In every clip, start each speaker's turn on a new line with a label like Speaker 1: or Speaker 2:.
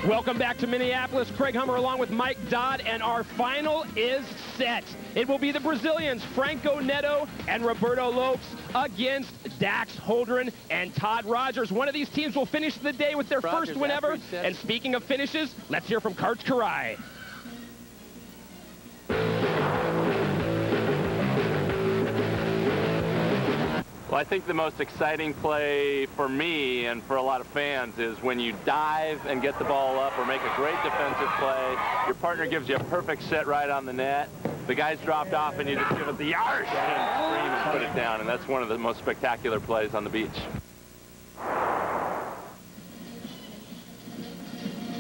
Speaker 1: Welcome back to Minneapolis. Craig Hummer along with Mike Dodd, and our final is set. It will be the Brazilians, Franco Neto and Roberto Lopes, against Dax Holdren and Todd Rogers. One of these teams will finish the day with their first win ever. And speaking of finishes, let's hear from Karch Karai.
Speaker 2: Well, I think the most exciting play for me and for a lot of fans is when you dive and get the ball up or make a great defensive play. Your partner gives you a perfect set right on the net. The guy's dropped off and you just give it the yarsh and scream and put it down. And that's one of the most spectacular plays on the beach.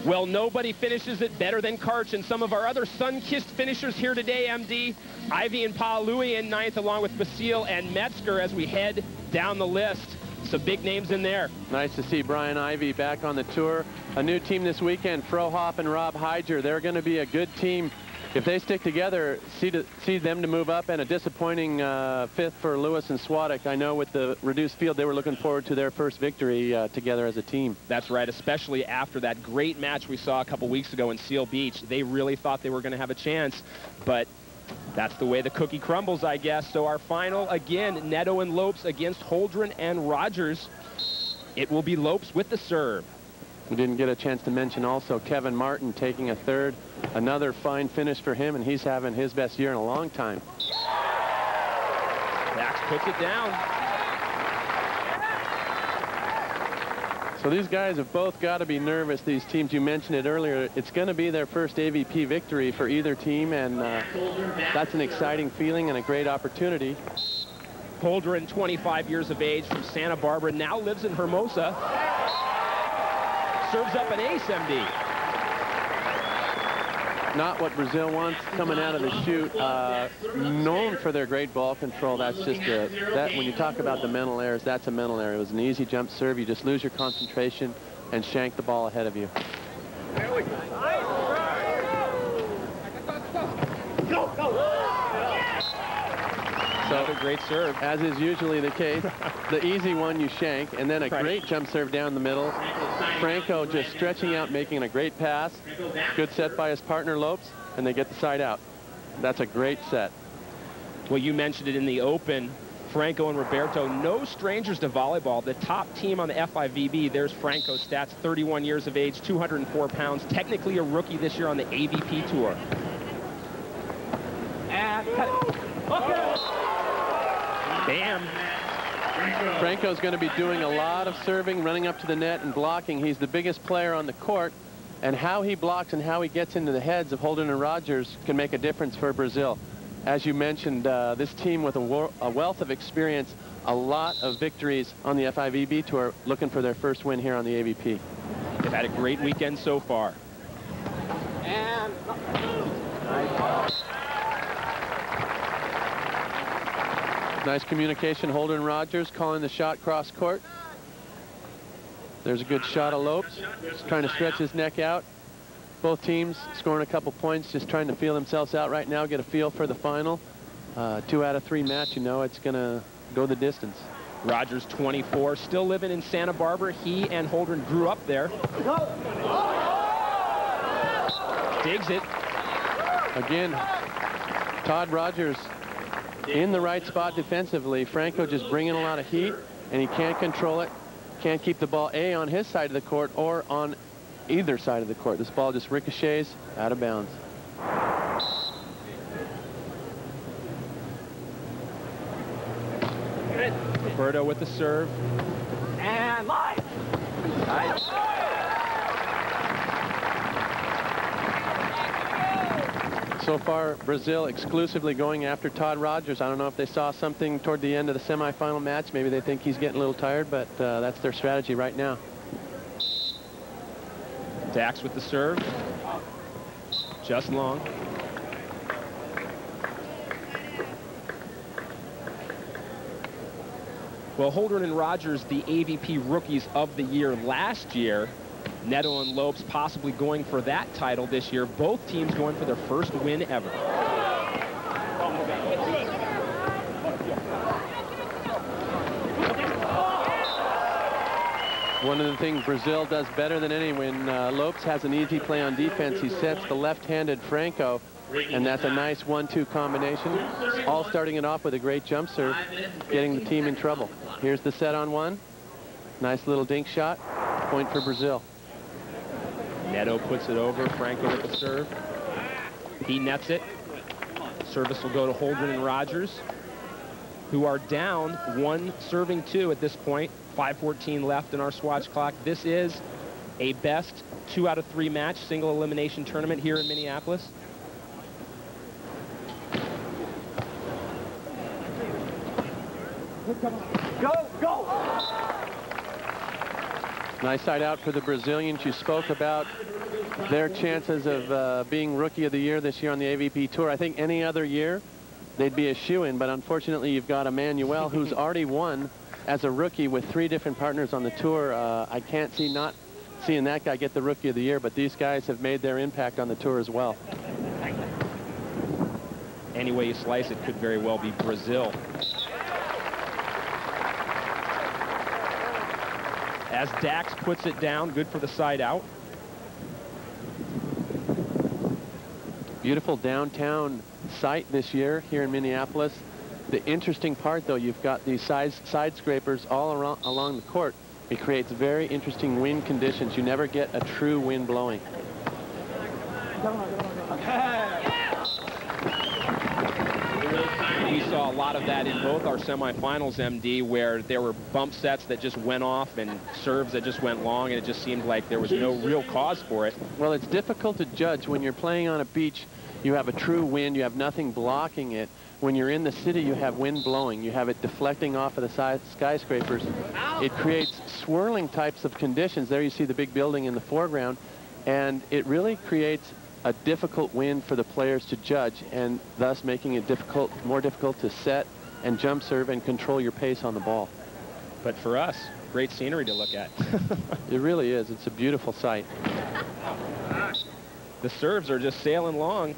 Speaker 1: Well, nobody finishes it better than Karch, and some of our other sun-kissed finishers here today, MD. Ivy and Paului in ninth, along with Basile and Metzger as we head down the list. Some big names in there.
Speaker 3: Nice to see Brian Ivy back on the tour. A new team this weekend, Frohoff and Rob Heiger. They're going to be a good team. If they stick together, see them to move up, and a disappointing fifth for Lewis and Swadek. I know with the reduced field, they were looking forward to their first victory together as a team.
Speaker 1: That's right, especially after that great match we saw a couple weeks ago in Seal Beach. They really thought they were going to have a chance, but that's the way the cookie crumbles, I guess. So our final, again, Neto and Lopes against Holdren and Rogers. It will be Lopes with the serve.
Speaker 3: We didn't get a chance to mention also Kevin Martin taking a third. Another fine finish for him, and he's having his best year in a long time.
Speaker 1: Dax puts it down.
Speaker 3: So these guys have both got to be nervous, these teams. You mentioned it earlier. It's going to be their first AVP victory for either team, and that's an exciting feeling and a great opportunity.
Speaker 1: Holdren, 25 years of age, from Santa Barbara, now lives in Hermosa. Serves up an ace, MD.
Speaker 3: Not what Brazil wants coming out of the chute. Known for their great ball control. That's just when you talk about the mental errors, that's a mental error. It was an easy jump serve. You just lose your concentration and shank the ball ahead of you. So,
Speaker 1: a great serve.
Speaker 3: As is usually the case, the easy one you shank, and then a great jump serve down the middle. Franco just stretching out, making a great pass. Good set by his partner Lopes, and they get the side out. That's a great set.
Speaker 1: Well, you mentioned it in the open. Franco and Roberto, no strangers to volleyball. The top team on the FIVB, there's Franco's stats, 31 years of age, 204 pounds, technically a rookie this year on the AVP tour. And cut it. Bam.
Speaker 3: Franco's going to be doing a lot of serving, running up to the net and blocking. He's the biggest player on the court, and how he blocks and how he gets into the heads of Holdren and Rogers can make a difference for Brazil. As you mentioned, this team with a wealth of experience, a lot of victories on the FIVB tour, looking for their first win here on the AVP.
Speaker 1: They've had a great weekend so far. And
Speaker 3: nice communication. Holdren Rogers calling the shot cross court. There's a good shot of Lopes. Just trying to stretch his neck out. Both teams scoring a couple points, just trying to feel themselves out right now, get a feel for the final. 2 out of 3 match, you know it's going to go the distance.
Speaker 1: Rogers, 24, still living in Santa Barbara. He and Holdren grew up there. Digs it.
Speaker 3: Again, Todd Rogers in the right spot defensively. Franco just bringing a lot of heat, and he can't control it. Can't keep the ball on his side of the court or on either side of the court. This ball just ricochets out of bounds.
Speaker 1: Roberto with the serve. And live. Nice.
Speaker 3: So far, Brazil exclusively going after Todd Rogers. I don't know if they saw something toward the end of the semifinal match. Maybe they think he's getting a little tired, but that's their strategy right now.
Speaker 1: Dax with the serve. Just long. Well, Holdren and Rogers, the AVP Rookies of the Year last year. Neto and Lopes possibly going for that title this year. Both teams going for their first win ever.
Speaker 3: One of the things Brazil does better than any, when Lopes has an easy play on defense, he sets the left-handed Franco, and that's a nice 1-2 combination, all starting it off with a great jump serve, getting the team in trouble. Here's the set on one. Nice little dink shot. Point for Brazil.
Speaker 1: Neto puts it over. Franco with the serve. He nets it. Service will go to Holdren and Rogers, who are down 1 serving 2 at this point. 5:14 left in our Swatch clock. This is a best 2 out of 3 match single elimination tournament here in Minneapolis.
Speaker 4: Go, go!
Speaker 3: Nice side out for the Brazilians. You spoke about their chances of being Rookie of the Year this year on the AVP Tour. I think any other year they'd be a shoo-in, but unfortunately you've got Emmanuel who's already won as a rookie with 3 different partners on the tour. I can't see not seeing that guy get the Rookie of the Year, but these guys have made their impact on the tour as well.
Speaker 1: Any way you slice it, could very well be Brazil. As Dax puts it down, good for the side out.
Speaker 3: Beautiful downtown site this year here in Minneapolis. The interesting part, though, you've got these side scrapers all along the court. It creates very interesting wind conditions. You never get a true wind blowing.
Speaker 1: We saw a lot of that in both our semifinals, MD, where there were bump sets that just went off and serves that just went long, and it just seemed like there was no real cause for it.
Speaker 3: Well, it's difficult to judge when you're playing on a beach. You have a true wind. You have nothing blocking it. When you're in the city, you have wind blowing. You have it deflecting off of the skyscrapers. It creates swirling types of conditions. There you see the big building in the foreground, and it really creates a difficult wind for the players to judge, and thus making it more difficult to set and jump serve and control your pace on the ball.
Speaker 1: But for us, great scenery to look at.
Speaker 3: It really is. It's a beautiful sight.
Speaker 1: The serves are just sailing long.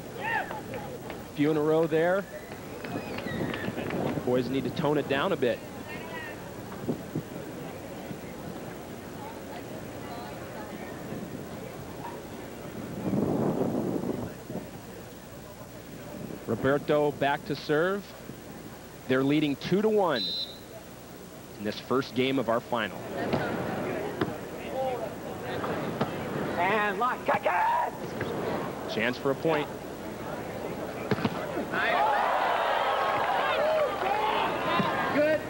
Speaker 1: Few in a row there. Boys need to tone it down a bit. Roberto back to serve. They're leading 2-1 in this first game of our final.
Speaker 4: And lock, kick it!
Speaker 1: Chance for a point.
Speaker 4: Good.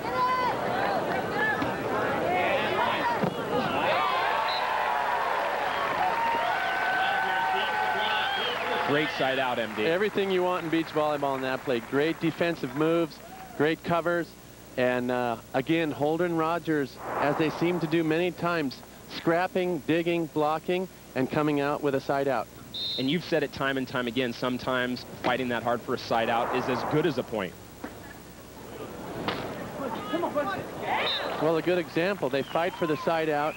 Speaker 1: Great side out, MD.
Speaker 3: Everything you want in beach volleyball in that play. Great defensive moves, great covers, and again, Holdren Rogers, as they seem to do many times, scrapping, digging, blocking, and coming out with a side out.
Speaker 1: And you've said it time and time again, sometimes fighting that hard for a side out is as good as a point.
Speaker 3: Well, a good example, they fight for the side out.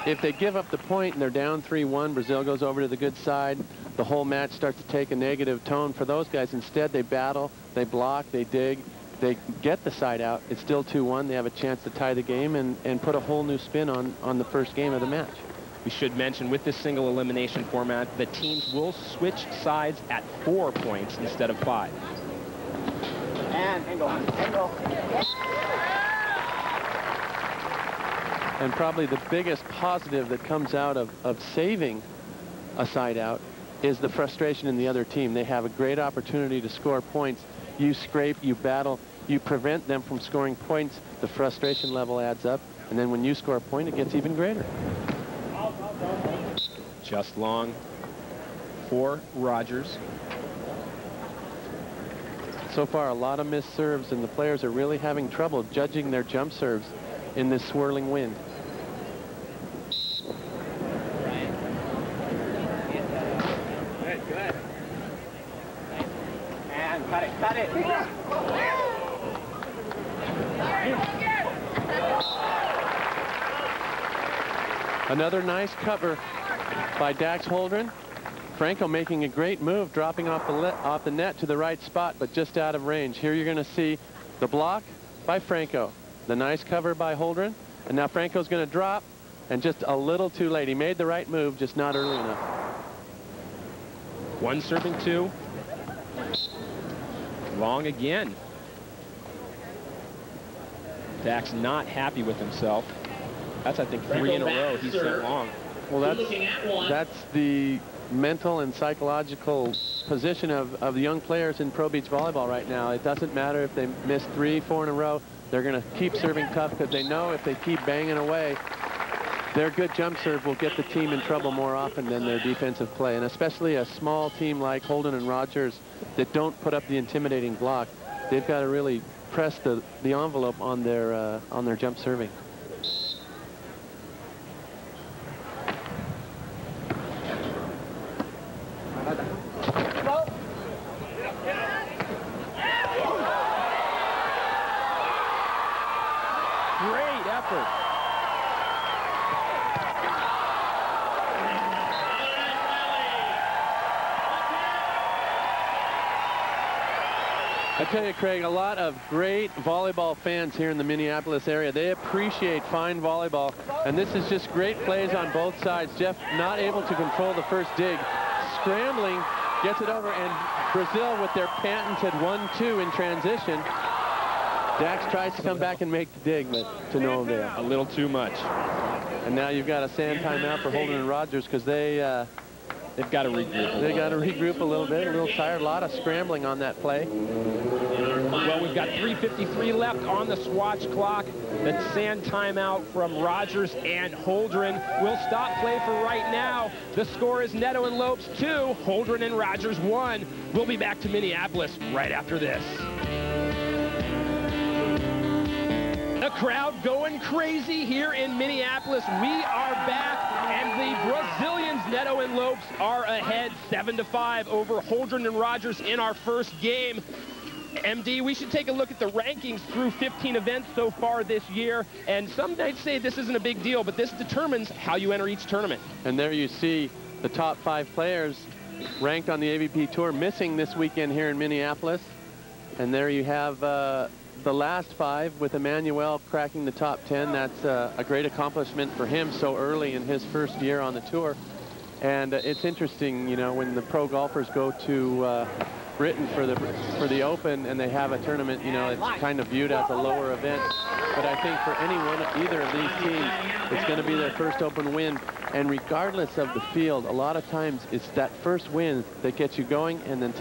Speaker 3: If they give up the point and they're down 3-1, Brazil goes over to the good side. The whole match starts to take a negative tone for those guys. Instead, they battle, they block, they dig, they get the side out. It's still 2-1. They have a chance to tie the game and put a whole new spin on the first game of the match.
Speaker 1: We should mention, with this single elimination format, the teams will switch sides at 4 points instead of 5.
Speaker 4: And angle, angle.
Speaker 3: And probably the biggest positive that comes out of saving a side out is the frustration in the other team. They have a great opportunity to score points. You scrape, you battle, you prevent them from scoring points. The frustration level adds up, and then when you score a point, it gets even greater.
Speaker 1: Just long for Rogers.
Speaker 3: So far, a lot of missed serves, and the players are really having trouble judging their jump serves in this swirling wind.
Speaker 4: Good. And cut it, cut it.
Speaker 3: Another nice cover by Dax Holdren. Franco making a great move, dropping off the net to the right spot, but just out of range. Here you're going to see the block by Franco, the nice cover by Holdren, and now Franco's going to drop, and just a little too late. He made the right move, just not early enough.
Speaker 1: One serving two. Long again. Dax not happy with himself. That's, I think, 3 in a row he's sent long.
Speaker 3: Well, that's the mental and psychological position of the young players in Pro Beach volleyball right now. It doesn't matter if they miss 3, 4 in a row. They're going to keep serving tough because they know if they keep banging away, their good jump serve will get the team in trouble more often than their defensive play. And especially a small team like Holdren and Rogers that don't put up the intimidating block, they've got to really press the envelope on their jump serving.
Speaker 1: Great effort.
Speaker 3: I tell you, Craig, a lot of great volleyball fans here in the Minneapolis area. They appreciate fine volleyball, and this is just great plays on both sides. Jeff not able to control the first dig, scrambling, gets it over, and Brazil with their patented 1-2 in transition. Dax tries to come back and make the dig, but to no avail.
Speaker 1: A little too much.
Speaker 3: And now you've got a sand timeout for Holdren and Rogers because they've
Speaker 1: got to regroup.
Speaker 3: They got to regroup a little bit, a little tired, a lot of scrambling on that play.
Speaker 1: Well, we've got 3:53 left on the Swatch clock. The sand timeout from Rogers and Holdren will stop play for right now. The score is Neto and Lopes 2, Holdren and Rogers 1. We'll be back to Minneapolis right after this. The crowd going crazy here in Minneapolis. We are back, and the Brazilians, Neto and Lopes, are ahead 7-5 over Holdren and Rogers in our first game. MD, we should take a look at the rankings through 15 events so far this year, and some might say this isn't a big deal, but this determines how you enter each tournament.
Speaker 3: And there you see the top 5 players ranked on the AVP Tour missing this weekend here in Minneapolis. And there you have the last 5 with Emmanuel cracking the top 10. That's a great accomplishment for him so early in his first year on the tour. And it's interesting, you know, when the pro golfers go to Britain for the Open and they have a tournament, you know, it's kind of viewed as a lower event. But I think for either of these teams, it's going to be their first Open win. And regardless of the field, a lot of times it's that first win that gets you going, and then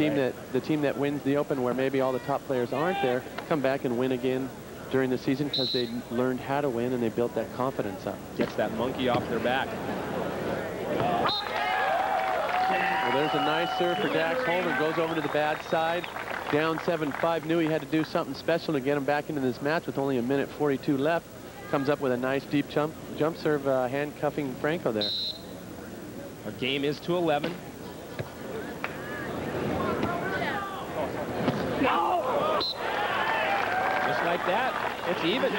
Speaker 3: the team that wins the Open, where maybe all the top players aren't there, come back and win again during the season because they learned how to win and they built that confidence up.
Speaker 1: Gets that monkey off their back.
Speaker 3: Well, there's a nice serve for Dax Holdren. Goes over to the bad side. Down 7-5. Knew he had to do something special to get him back into this match with only 1:42 left. Comes up with a nice deep jump serve, handcuffing Franco there.
Speaker 1: Our game is to 11. No! Just like that, it's even.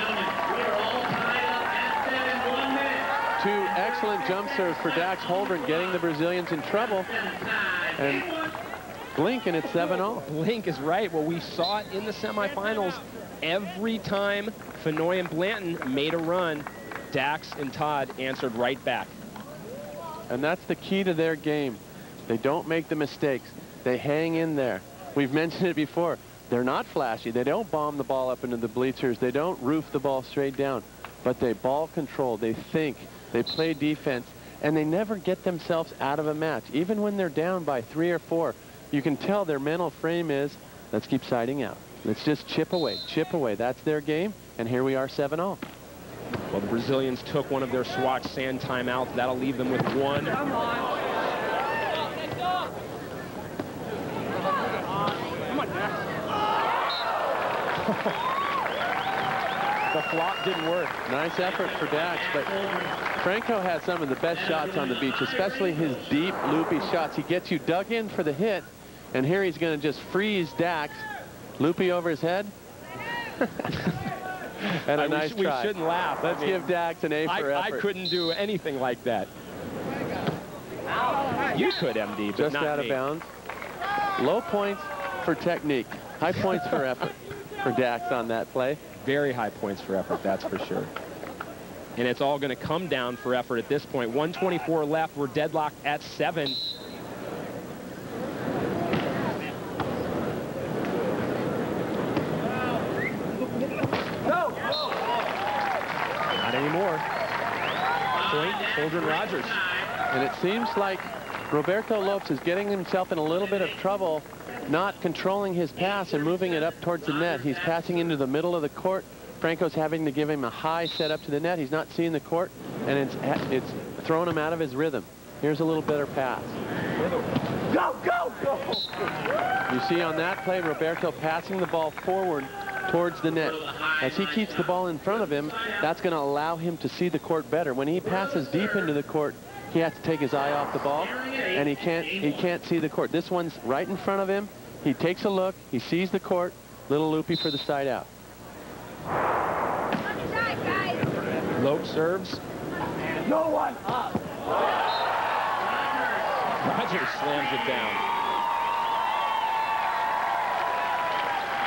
Speaker 3: 2 excellent jump serves for Dax Holdren, getting the Brazilians in trouble. And blink, and it's 7-all.
Speaker 1: Blink is right. Well, we saw it in the semifinals. Every time Fenoy and Blanton made a run, Dax and Todd answered right back.
Speaker 3: And that's the key to their game. They don't make the mistakes. They hang in there. We've mentioned it before. They're not flashy. They don't bomb the ball up into the bleachers. They don't roof the ball straight down. But they ball control. They think. They play defense. And they never get themselves out of a match. Even when they're down by 3 or 4, you can tell their mental frame is, let's keep siding out. Let's just chip away, chip away. That's their game, and here we are 7-all.
Speaker 1: Well, the Brazilians took one of their Swatch sand timeouts. That'll leave them with 1. Come on. Come on, Dax. The flop didn't work.
Speaker 3: Nice effort for Dax, but Franco had some of the best shots on the beach, especially his deep, loopy shots. He gets you dug in for the hit, and here he's going to just freeze Dax. Loopy over his head. And a nice try.
Speaker 1: We shouldn't laugh.
Speaker 3: Let's give Dax an A for effort.
Speaker 1: I couldn't do anything like that. You could, MD, but
Speaker 3: just
Speaker 1: not
Speaker 3: out
Speaker 1: me.
Speaker 3: of bounds. Low points for technique. High points for effort for Dax on that play.
Speaker 1: Very high points for effort, that's for sure. and it's all going to come down for effort at this point. 1:24 left. We're deadlocked at 7. Not anymore. Point, Holdren Rogers.
Speaker 3: And it seems like Roberto Lopes is getting himself in a little bit of trouble, not controlling his pass and moving it up towards the net. He's passing into the middle of the court. Franco's having to give him a high set up to the net. He's not seeing the court, and it's throwing him out of his rhythm. Here's a little better pass.
Speaker 4: Go, go, go!
Speaker 3: You see on that play, Roberto passing the ball forward towards the net. As he keeps the ball in front of him, that's going to allow him to see the court better. When he passes deep into the court, he has to take his eye off the ball, and he can't see the court. This one's right in front of him. He takes a look. He sees the court. Little loopy for the side out.
Speaker 1: Lopes serves.
Speaker 4: No one up.
Speaker 1: Rogers slams it down.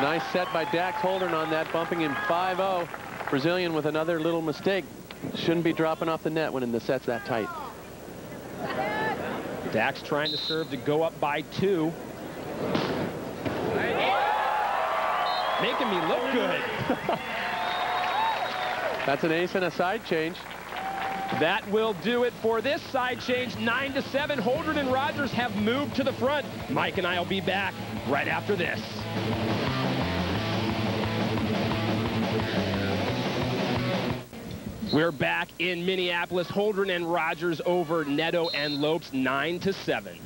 Speaker 3: Nice set by Dax Holdren on that, bumping him 5-0. Brazilian with another little mistake. Shouldn't be dropping off the net when the set's that tight.
Speaker 1: Dax trying to serve to go up by 2. Making me look good.
Speaker 3: That's an ace and a side change.
Speaker 1: That will do it for this side change. 9-7. Holdren and Rogers have moved to the front. Mike and I will be back right after this. We're back in Minneapolis. Holdren and Rogers over Neto and Lopes, 9-7.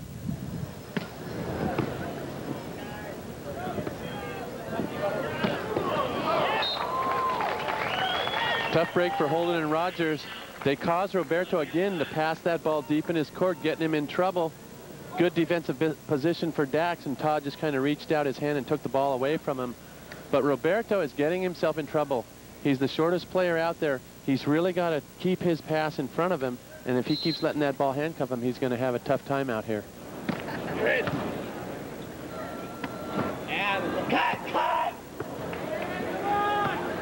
Speaker 3: Tough break for Holdren and Rogers. They caused Roberto again to pass that ball deep in his court, getting him in trouble. Good defensive position for Dax, and Todd just kind of reached out his hand and took the ball away from him. But Roberto is getting himself in trouble. He's the shortest player out there. He's really got to keep his pass in front of him, and if he keeps letting that ball handcuff him, he's going to have a tough time out here.
Speaker 4: And cut, cut!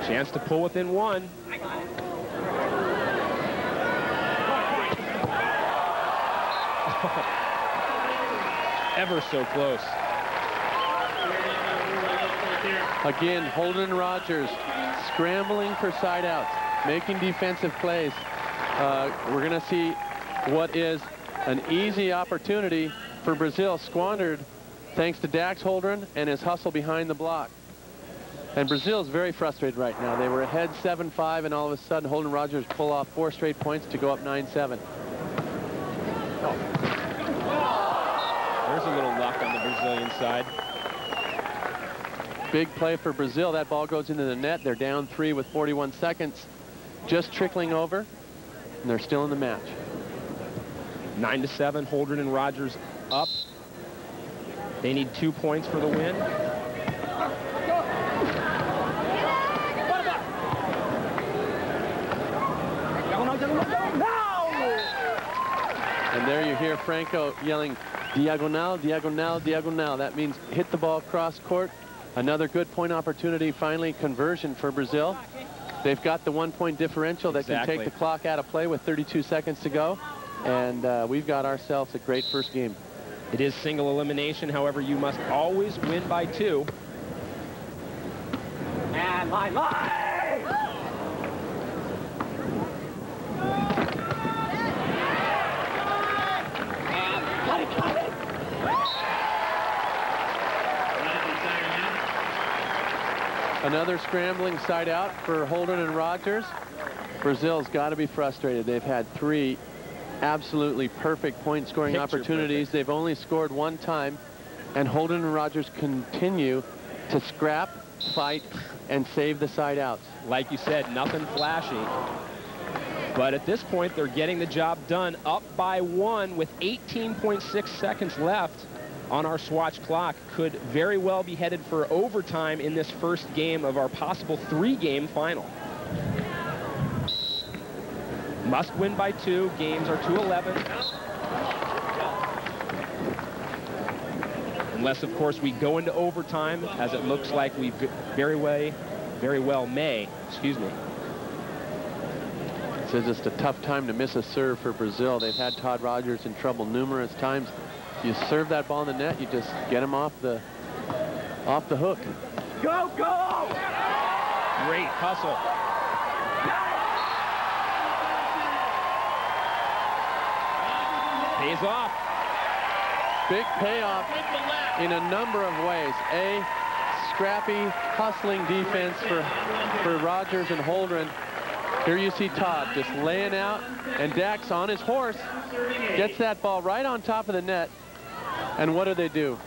Speaker 1: Chance to pull within 1. Ever so close.
Speaker 3: Again, Holdren and Rogers scrambling for side outs, making defensive plays. We're going to see what is an easy opportunity for Brazil squandered thanks to Dax Holdren and his hustle behind the block. And Brazil is very frustrated right now. They were ahead 7-5, and all of a sudden Holdren Rogers pull off 4 straight points to go up 9-7.
Speaker 1: There's a little luck on the Brazilian side.
Speaker 3: Big play for Brazil. That ball goes into the net. They're down 3 with 41 seconds. Just trickling over, and they're still in the match.
Speaker 1: 9-7, Holdren and Rogers up. They need 2 points for the win.
Speaker 3: And there you hear Franco yelling, diagonal, diagonal, diagonal. That means hit the ball cross court. Another good point opportunity, finally conversion for Brazil. They've got the 1-point differential that can take the clock out of play with 32 seconds to go. And we've got ourselves a great first game.
Speaker 1: It is single elimination. However, you must always win by 2.
Speaker 4: And line. Cut it.
Speaker 3: Another scrambling side out for Holdren and Rogers. Brazil's got to be frustrated. They've had 3 absolutely perfect point scoring opportunities. They've only scored 1 time, and Holdren and Rogers continue to scrap, fight, and save the side outs.
Speaker 1: Like you said, nothing flashy. But at this point, they're getting the job done, up by 1 with 18.6 seconds left on our Swatch clock. Could very well be headed for overtime in this first game of our possible 3-game final. Must win by 2. Games are 2-11. Unless, of course, we go into overtime, as it looks like we very well may. Excuse me.
Speaker 3: It's just a tough time to miss a serve for Brazil. They've had Todd Rogers in trouble numerous times. You serve that ball in the net, you just get him off the hook.
Speaker 4: Go, go!
Speaker 1: Great hustle. Pays off.
Speaker 3: Big payoff in a number of ways. A scrappy, hustling defense for Rogers and Holdren. Here you see Todd just laying out, and Dax on his horse gets that ball right on top of the net. And what do?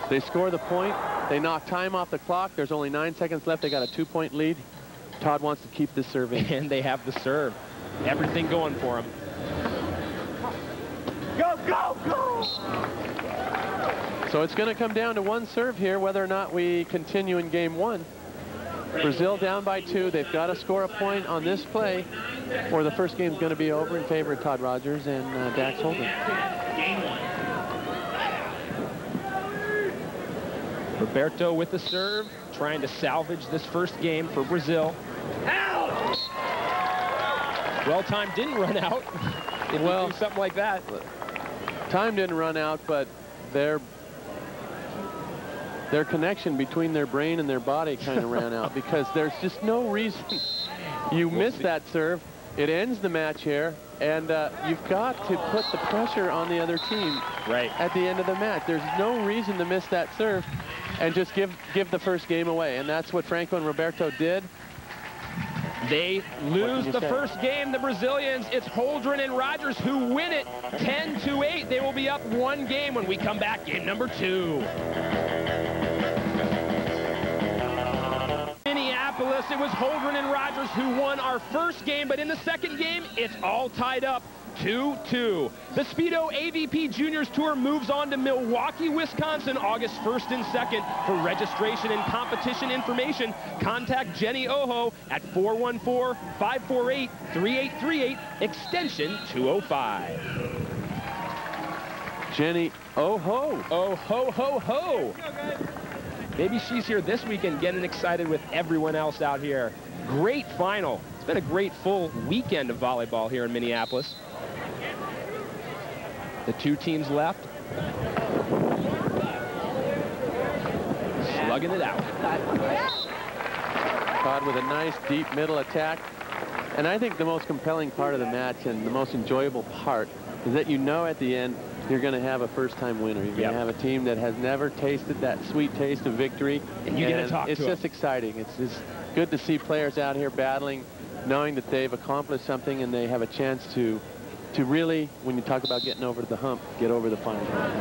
Speaker 3: They score the point. They knock time off the clock. There's only 9 seconds left. They got a 2-point lead. Todd wants to keep this serve in.
Speaker 1: And they have the serve. Everything going for him.
Speaker 4: Go, go, go!
Speaker 3: So it's going to come down to one serve here, whether or not we continue in game 1. Brazil down by 2. They've got to score a point on this play, or the first game's going to be over in favor of Todd Rogers and Dax Holdren.
Speaker 1: Roberto with the serve, trying to salvage this first game for Brazil. Well, time didn't run out. If well, you do something like that.
Speaker 3: Time didn't run out, but their connection between their brain and their body kind of ran out, because there's just no reason. You miss that serve, it ends the match here, and you've got to put the pressure on the other team at the end of the match. There's no reason to miss that serve and just give the first game away, and that's what Franco and Roberto did.
Speaker 1: They lose the first game, the Brazilians. It's Holdren and Rogers who win it 10-8. They will be up 1 game when we come back, game number 2. Minneapolis, it was Holdren and Rogers who won our first game, but in the second game, it's all tied up 2-2. The Speedo AVP Juniors Tour moves on to Milwaukee, Wisconsin, August 1st and 2nd. For registration and competition information, contact Jenny Oho at 414-548-3838, extension 205.
Speaker 3: Jenny Oho.
Speaker 1: Oh, ho, ho, ho. Maybe she's here this weekend getting excited with everyone else out here. Great final. It's been a great full weekend of volleyball here in Minneapolis. The 2 teams left. Slugging it out.
Speaker 3: Todd with a nice deep middle attack. And I think the most compelling part of the match and the most enjoyable part is that you know at the end you're going to have a first-time winner. You're going to have a team that has never tasted that sweet taste of victory.
Speaker 1: And you get to talk to them.
Speaker 3: It's just exciting. It's just good to see players out here battling, knowing that they've accomplished something and they have a chance to really, when you talk about getting over the hump, get over the final hump.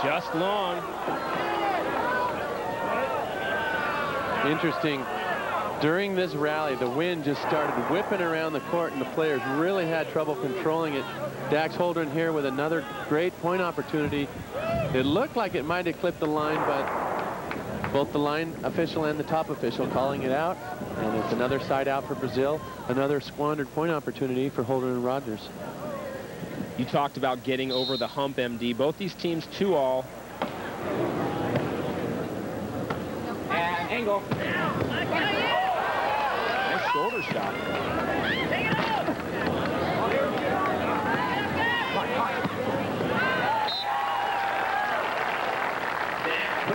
Speaker 1: Just long.
Speaker 3: Interesting. During this rally, the wind just started whipping around the court, and the players really had trouble controlling it. Dax Holdren here with another great point opportunity. It looked like it might have clipped the line, but both the line official and the top official calling it out. And it's another side out for Brazil. Another squandered point opportunity for Holdren and Rogers.
Speaker 1: You talked about getting over the hump, MD. Both these teams 2-all.
Speaker 4: And angle.
Speaker 1: Nice shoulder shot.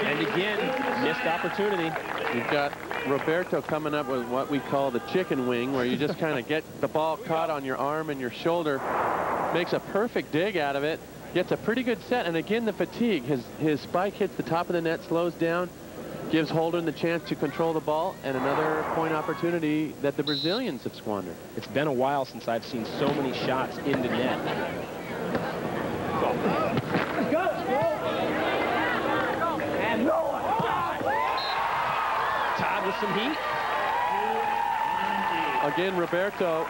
Speaker 1: And again, missed opportunity.
Speaker 3: You've got Roberto coming up with what we call the chicken wing, where you just kind of get the ball caught on your arm and your shoulder, makes a perfect dig out of it, gets a pretty good set, and again the fatigue. His spike hits the top of the net, slows down, gives Holdren the chance to control the ball, and another point opportunity that the Brazilians have squandered.
Speaker 1: It's been a while since I've seen so many shots into net.
Speaker 4: And no one.
Speaker 1: Todd with some heat.
Speaker 3: Again, Roberto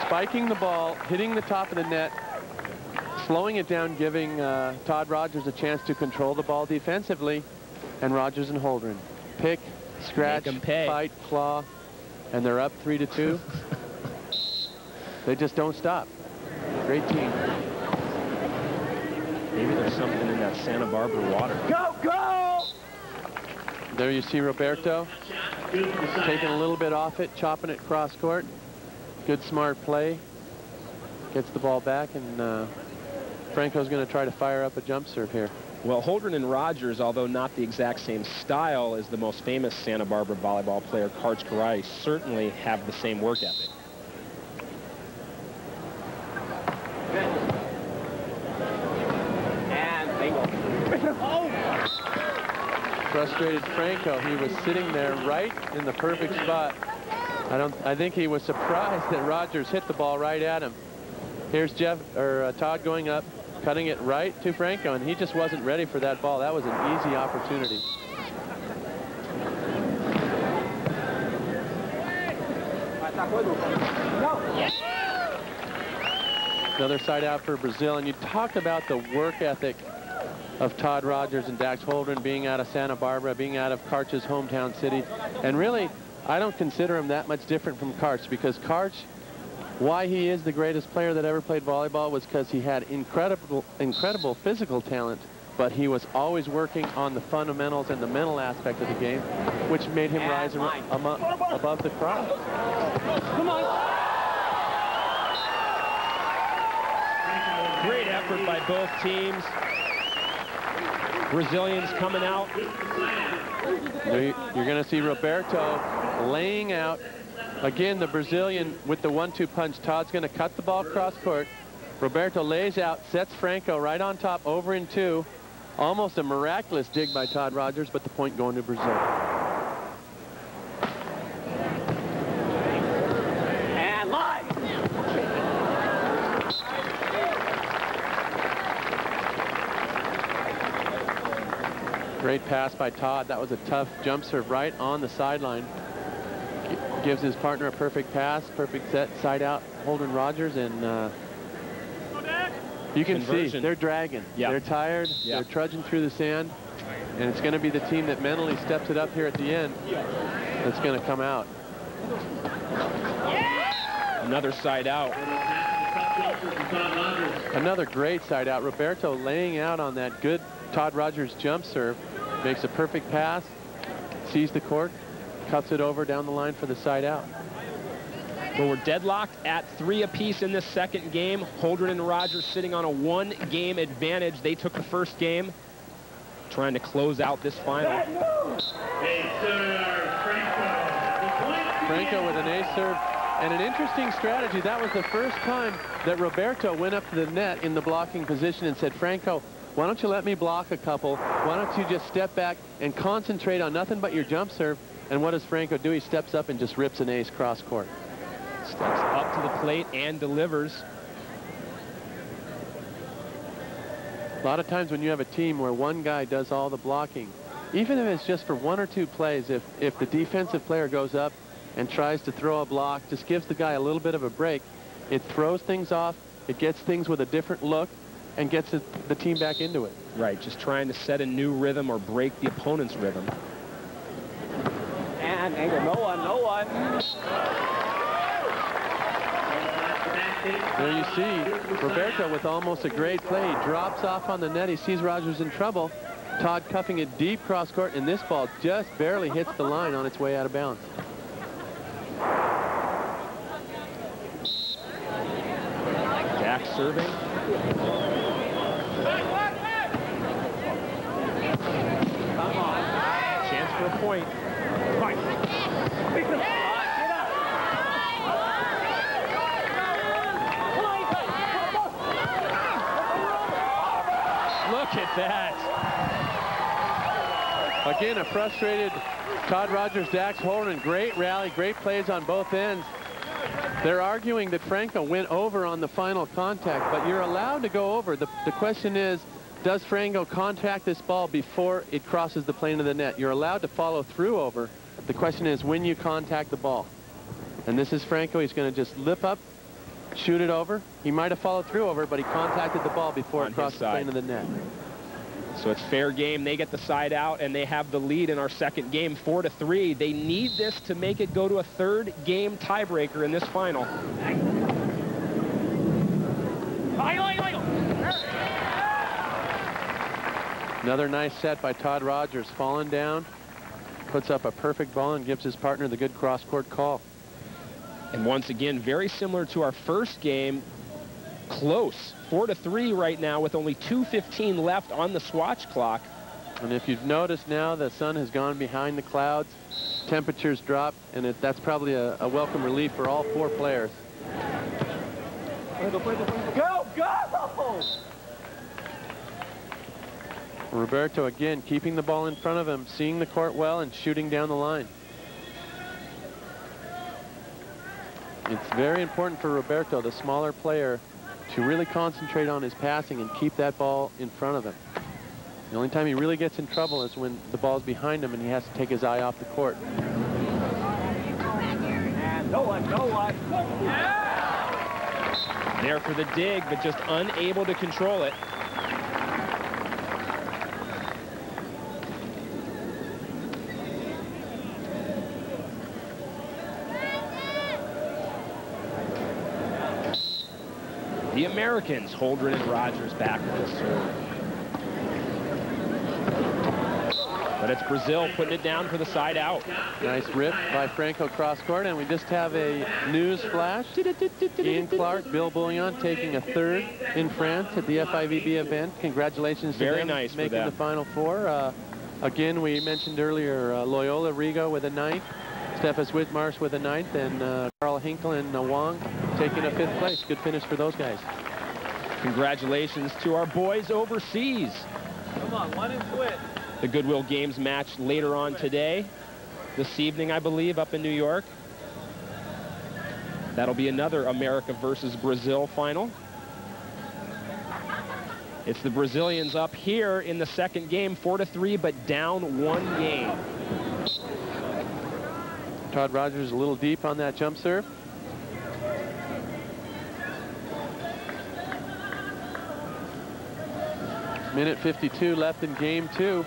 Speaker 3: spiking the ball, hitting the top of the net, slowing it down, giving Todd Rogers a chance to control the ball defensively. And Rogers and Holdren pick, scratch, fight, claw, and they're up 3-2. They just don't stop. Great team.
Speaker 1: Maybe there's something in that Santa Barbara water.
Speaker 4: Go, go!
Speaker 3: There you see Roberto taking a little bit off it, chopping it cross court. Good smart play. Gets the ball back, and Franco's going to try to fire up a jump serve here.
Speaker 1: Well, Holdren and Rogers, although not the exact same style as the most famous Santa Barbara volleyball player, Karch Karai, certainly have the same work ethic.
Speaker 4: And bingo. Oh!
Speaker 3: Frustrated Franco. He was sitting there right in the perfect spot. I think he was surprised that Rogers hit the ball right at him. Here's Todd going up, cutting it right to Franco, and he just wasn't ready for that ball. That was an easy opportunity. Another side out for Brazil, and you talked about the work ethic of Todd Rogers and Dax Holdren, being out of Santa Barbara, being out of Karch's hometown city. And really, I don't consider him that much different from Karch, because Karch, why he is the greatest player that ever played volleyball was because he had incredible physical talent, but he was always working on the fundamentals and the mental aspect of the game, which made him rise above the crowd.
Speaker 4: Come on.
Speaker 1: Great effort by both teams. Brazilians coming out.
Speaker 3: You're going to see Roberto laying out. Again, the Brazilian with the 1-2 punch. Todd's going to cut the ball cross court. Roberto lays out, sets Franco right on top, over in 2. Almost a miraculous dig by Todd Rogers, but the point going to Brazil.
Speaker 4: And live.
Speaker 3: Great pass by Todd. That was a tough jump serve right on the sideline. Gives his partner a perfect pass, perfect set, side out, Holdren Rogers, and you can see they're dragging.
Speaker 1: Yep.
Speaker 3: They're tired.
Speaker 1: Yep.
Speaker 3: They're trudging through the sand, and it's going to be the team that mentally steps it up here at the end that's going to come out.
Speaker 1: Another side out.
Speaker 3: Another great side out. Roberto laying out on that good Todd Rogers jump serve, makes a perfect pass, sees the court, cuts it over down the line for the side out.
Speaker 1: Well, we're deadlocked at 3 apiece in this second game. Holdren and Rogers sitting on a 1-game advantage. They took the first game, trying to close out this final.
Speaker 3: Franco with an ace serve, and an interesting strategy. That was the first time that Roberto went up to the net in the blocking position and said, Franco, why don't you let me block a couple? Why don't you just step back and concentrate on nothing but your jump serve? And what does Franco do? He steps up and just rips an ace cross court.
Speaker 1: Steps up to the plate and delivers.
Speaker 3: A lot of times when you have a team where one guy does all the blocking, even if it's just for 1 or 2 plays, if the defensive player goes up and tries to throw a block, just gives the guy a little bit of a break, it throws things off, it gets things with a different look, and gets the team back into it.
Speaker 1: Right, just trying to set a new rhythm or break the opponent's rhythm.
Speaker 4: And angle, no one.
Speaker 3: There you see Roberto with almost a great play. He drops off on the net. He sees Rogers in trouble. Todd cuffing it deep cross court, and this ball just barely hits the line on its way out of bounds.
Speaker 1: Jack serving. Chance for a point. Look at that.
Speaker 3: Again, a frustrated Todd Rogers, Dax Holdren. Great rally, great plays on both ends. They're arguing that Franco went over on the final contact, but you're allowed to go over. The question is, does Franco contact this ball before it crosses the plane of the net? You're allowed to follow through over. The question is when you contact the ball. And this is Franco. He's going to just lip up, shoot it over. He might have followed through over, but he contacted the ball before it crossed the plane of the net.
Speaker 1: So it's fair game. They get the side out, and they have the lead in our second game, 4-3. They need this to make it go to a 3rd game tiebreaker in this final.
Speaker 3: Another nice set by Todd Rogers, falling down, puts up a perfect ball and gives his partner the good cross-court call.
Speaker 1: And once again, very similar to our first game, close. 4-3 right now with only 2:15 left on the swatch clock.
Speaker 3: And if you've noticed now, the sun has gone behind the clouds, temperatures drop, and that's probably a welcome relief for all 4 players.
Speaker 4: Go, go!
Speaker 3: Roberto again keeping the ball in front of him, seeing the court well and shooting down the line. It's very important for Roberto, the smaller player, to really concentrate on his passing and keep that ball in front of him. The only time he really gets in trouble is when the ball's behind him and he has to take his eye off the court.
Speaker 4: And no one.
Speaker 1: There for the dig, but just unable to control it. The Americans, Holdren and Rogers, back with the serve. But it's Brazil putting it down for the side out.
Speaker 3: Nice rip by Franco cross court, and we just have a news flash. Ian Clark, Bill Bouillon taking a 3rd in France at the FIVB event. Congratulations to them
Speaker 1: nice
Speaker 3: making the Final Four. Again, we mentioned earlier Loyola Rigo with a 9th, Stefas Whitmarsh with a 9th, and Carl Hinkle and Wong taking a 5th place. Good finish for those guys.
Speaker 1: Congratulations to our boys overseas.
Speaker 4: Come on, 1 and quit.
Speaker 1: The Goodwill Games match later on today, this evening, I believe, up in New York. That'll be another America versus Brazil final. It's the Brazilians up here in the second game, 4-3, but down 1 game.
Speaker 3: Todd Rogers a little deep on that jump serve. Minute 52 left in game 2.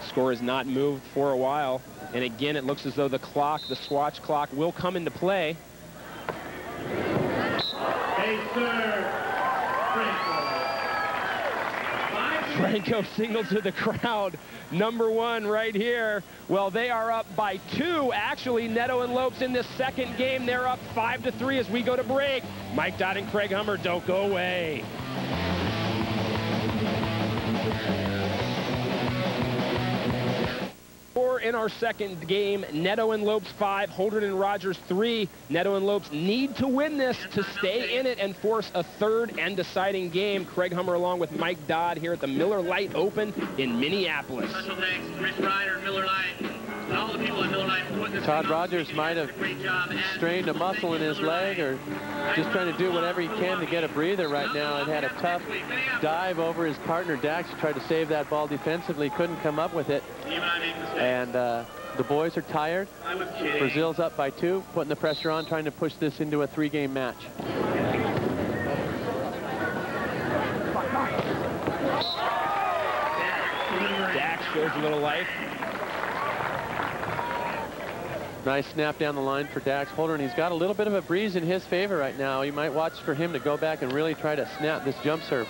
Speaker 1: Score has not moved for a while. And again, it looks as though the clock, the swatch clock, will come into play. Franco signals to the crowd. Number 1 right here. Well, they are up by 2. Actually, Neto and Lopes in this second game, they're up 5-3 as we go to break. Mike Dodd and Craig Hummer don't go away. In our second game, Neto and Lopes 5, Holdren and Rogers 3. Neto and Lopes need to win this to stay in it and force a 3rd and deciding game. Craig Hummer along with Mike Dodd here at the Miller Lite Open in Minneapolis.
Speaker 5: Special thanks to Rich Ryder, Miller Lite, and all the people at Miller Lite for putting this
Speaker 3: Todd Rogers might have strained a muscle in his leg or just trying to do whatever he can to get a breather right now, and had a tough dive over his partner Dax to try to save that ball defensively. Couldn't come up with it. And the boys are tired. Brazil's up by 2, putting the pressure on, trying to push this into a 3-game match.
Speaker 1: Dax shows a little life.
Speaker 3: Nice snap down the line for Dax Holdren. He's got a little bit of a breeze in his favor right now. You might watch for him to go back and really try to snap this jump serve.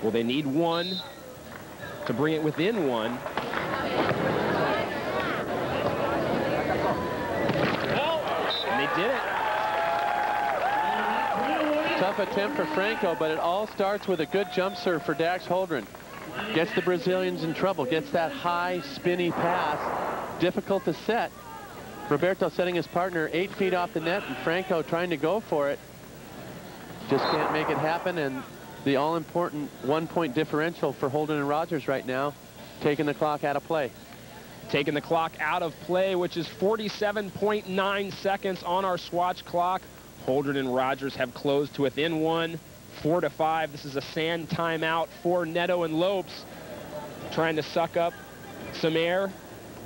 Speaker 1: Well, they need 1 to bring it within 1. And they did it.
Speaker 3: Tough attempt for Franco, but it all starts with a good jump serve for Dax Holdren. Gets the Brazilians in trouble, gets that high, spinny pass. Difficult to set. Roberto setting his partner 8 feet off the net, and Franco trying to go for it. Just can't make it happen, and the all-important 1-point differential for Holdren and Rogers right now, taking the clock out of play.
Speaker 1: Taking the clock out of play, which is 47.9 seconds on our swatch clock. Holdren and Rogers have closed to within 1, 4-5. This is a sand timeout for Neto and Lopes, trying to suck up some air.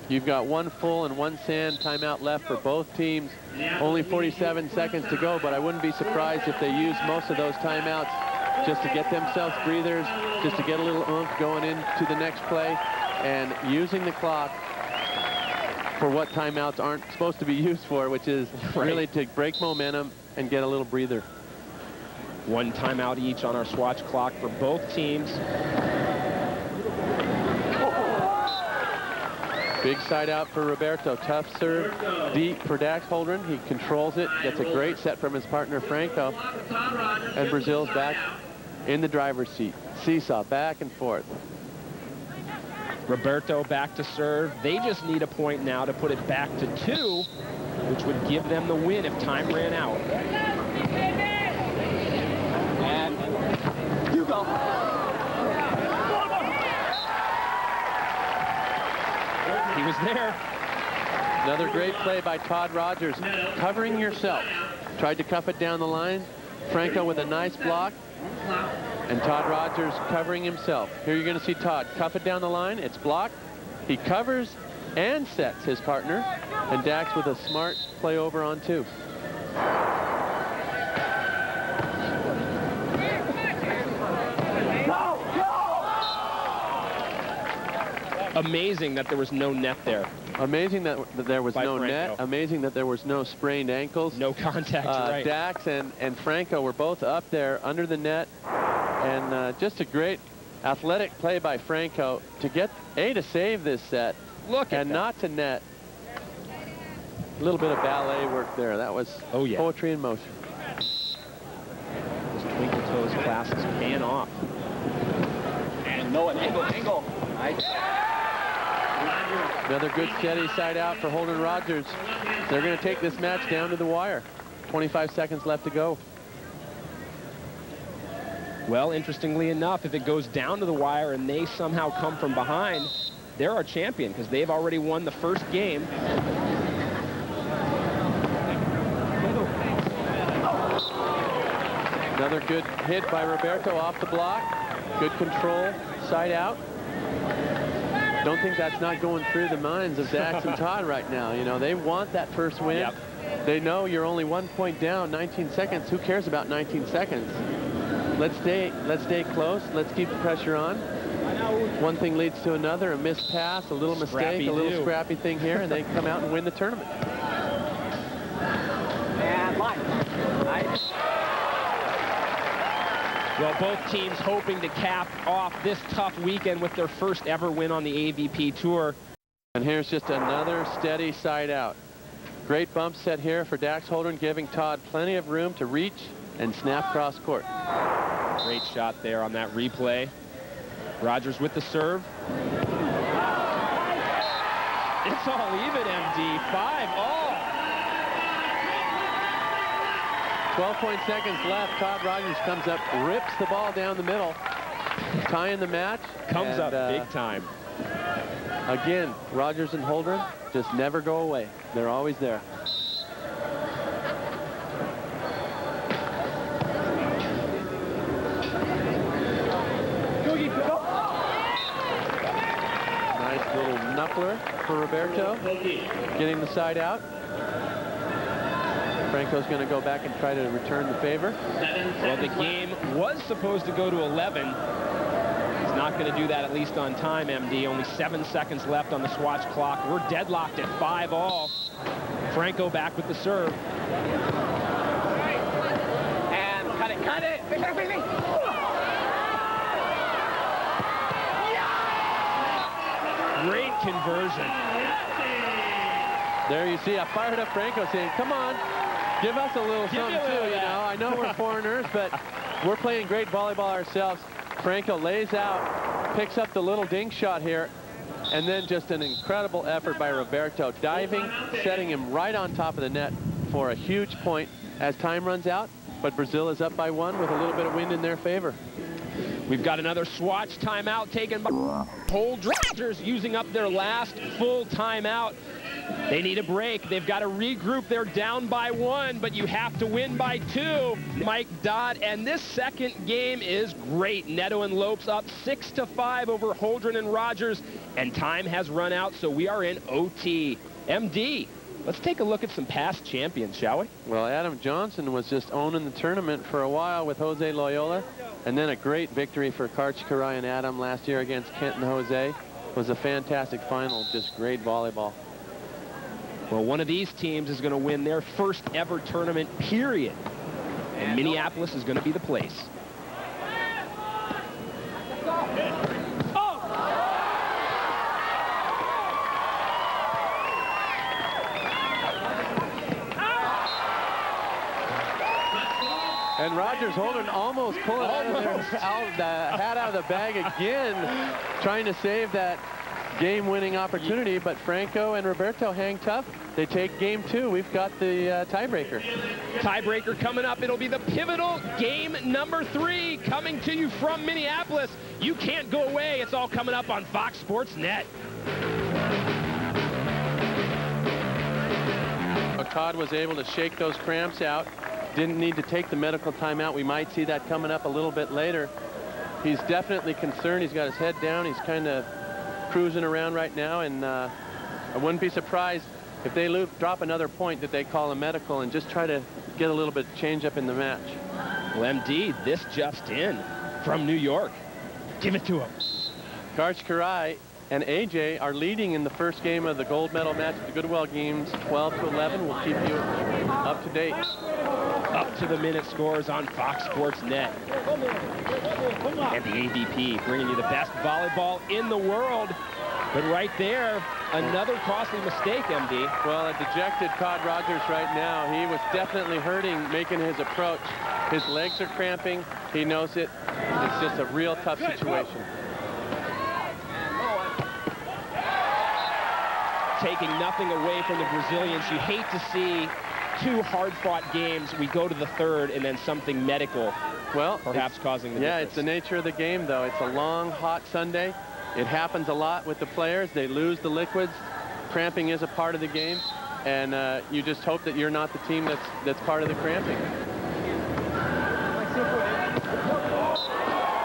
Speaker 3: You've got 1 full and 1 sand timeout left for both teams. Only 47 seconds to go, but I wouldn't be surprised if they use most of those timeouts just to get themselves breathers, just to get a little oomph going into the next play, and using the clock for what timeouts aren't supposed to be used for, which is really to break momentum and get a little breather.
Speaker 1: 1 timeout each on our swatch clock for both teams.
Speaker 3: Big side out for Roberto. Tough serve deep for Dax Holdren. He controls it, gets a great set from his partner Franco. And Brazil's back in the driver's seat. Seesaw back and forth.
Speaker 1: Roberto back to serve. They just need a point now to put it back to 2, which would give them the win if time ran out.
Speaker 4: And you go.
Speaker 1: He was there.
Speaker 3: Another great play by Todd Rogers. Covering yourself. Tried to cuff it down the line. Franco with a nice block. And Todd Rogers covering himself. Here you're going to see Todd cuff it down the line. It's blocked. He covers and sets his partner. And Dax with a smart play over on 2.
Speaker 1: Amazing that there was no net there.
Speaker 3: Amazing that there was no
Speaker 1: Franco.
Speaker 3: net. Amazing that there was no sprained ankles.
Speaker 1: No contact, right.
Speaker 3: Dax and Franco were both up there under the net. And just a great athletic play by Franco to get to save this set.
Speaker 1: Look at
Speaker 3: and
Speaker 1: that.
Speaker 3: not to net. A little bit of ballet work there. That was poetry in motion.
Speaker 1: Those twinkle toes classes pan off.
Speaker 4: And no, an angle. Nice.
Speaker 3: Another good steady side out for Holdren Rogers. They're going to take this match down to the wire. 25 seconds left to go.
Speaker 1: Well, interestingly enough, if it goes down to the wire and they somehow come from behind, they're our champion because they've already won the first game.
Speaker 3: Another good hit by Roberto off the block. Good control, side out. Don't think that's not going through the minds of Dax and Todd right now. You know, they want that first win.
Speaker 1: Yep.
Speaker 3: They know you're only 1 point down, 19 seconds. Who cares about 19 seconds? Let's stay close. Let's keep the pressure on. One thing leads to another, a missed pass, a little mistake, a little scrappy thing here, and they come out and win the tournament.
Speaker 4: And line. Nice.
Speaker 1: Well, both teams hoping to cap off this tough weekend with their first ever win on the AVP Tour.
Speaker 3: And here's just another steady side out. Great bump set here for Dax Holdren, giving Todd plenty of room to reach and snap cross court.
Speaker 1: Great shot there on that replay. Rogers with the serve. It's all even, MD. 5-all.
Speaker 3: 12 seconds left. Todd Rogers comes up, rips the ball down the middle, tying the match.
Speaker 1: Comes up big time.
Speaker 3: Again, Rogers and Holdren just never go away. They're always there. Nice little knuckler for Roberto, getting the side out. Franco's going to go back and try to return the favor.
Speaker 1: Well, the game was supposed to go to 11. He's not going to do that, at least on time, MD. Only 7 seconds left on the Swatch clock. We're deadlocked at 5-all. Franco back with the serve.
Speaker 4: And cut it.
Speaker 1: Great conversion.
Speaker 3: There you see a fired up Franco saying, come on, give us a little something too, you know. I know we're foreigners, but we're playing great volleyball ourselves. Franco lays out, picks up the little dink shot here, and then just an incredible effort by Roberto, diving, setting him right on top of the net for a huge point as time runs out. But Brazil is up by 1 with a little bit of wind in their favor.
Speaker 1: We've got another Swatch timeout taken by Holdren, using up their last full timeout. They need a break. They've got to regroup. They're down by 1, but you have to win by 2. Mike Dodd, and this second game is great. Neto and Lopes up 6-5 over Holdren and Rogers, and time has run out, so we are in OT. MD, let's take a look at some past champions, shall we?
Speaker 3: Well, Adam Johnson was just owning the tournament for a while with Jose Loyola, and then a great victory for Karch Karai and Adam last year against Kent and Jose. It was a fantastic final, just great volleyball.
Speaker 1: Well, one of these teams is going to win their first ever tournament, period. And Minneapolis is going to be the place.
Speaker 3: And Rogers Holdren almost pulling the hat out of the bag again, trying to save that game-winning opportunity, but Franco and Roberto hang tough. They take game 2. We've got the tiebreaker.
Speaker 1: Tiebreaker coming up. It'll be the pivotal game number 3 coming to you from Minneapolis. You can't go away. It's all coming up on Fox Sports Net.
Speaker 3: Todd was able to shake those cramps out. Didn't need to take the medical timeout. We might see that coming up a little bit later. He's definitely concerned. He's got his head down. He's kind of cruising around right now, and I wouldn't be surprised if they drop another point that they call a medical and just try to get a little bit change up in the match.
Speaker 1: Well, MD, this just in from New York. Give it to him.
Speaker 3: Karch Karai and AJ are leading in the first game of the gold medal match at the Goodwill Games, 12-11. We'll keep you up to date.
Speaker 1: Up to the minute scores on Fox Sports Net. And the AVP bringing you the best volleyball in the world. But right there, another costly mistake, MD.
Speaker 3: Well, a dejected Todd Rogers right now. He was definitely hurting making his approach. His legs are cramping. He knows it. It's just a real tough situation.
Speaker 1: Taking nothing away from the Brazilians. You hate to see 2 hard-fought games. We go to the third, and then something medical, well, perhaps causing the difference.
Speaker 3: It's the nature of the game, though. It's a long, hot Sunday. It happens a lot with the players. They lose the liquids. Cramping is a part of the game, and you just hope that you're not the team that's part of the cramping.